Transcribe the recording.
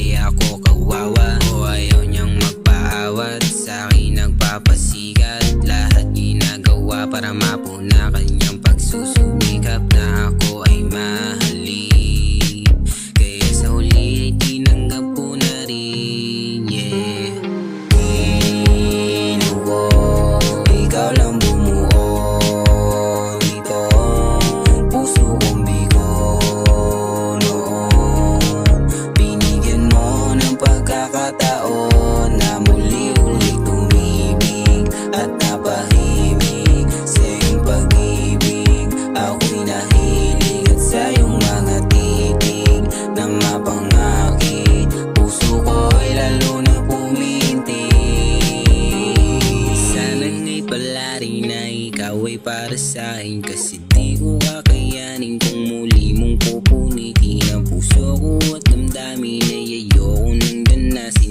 di ako kawawa. O ayaw niyang magpaawat, sa'kin nagpapasikat. Lahat ginagawa para mapuna kanyang pagsusumikap na ako ay mahalin. Kaya sa huli ay tinanggap ko na rin, yeah. Inuwo, ikaw lang bumuo nito. Puso kong bigo noon. Binigyan mo ng pagkakataon na muli-ulit umibig at napahimig sa iyong pag-ibig. Ako'y nahilig at sa iyong mga titig na mapangakit. Puso ko ay lalo na pumintig. Sana nga'y pala rin na ikaw ay para sa'kin, kasi di ko kakayanin kung muli mong pupunitin ang puso ko at damdamin ay ayoko nang ganasin.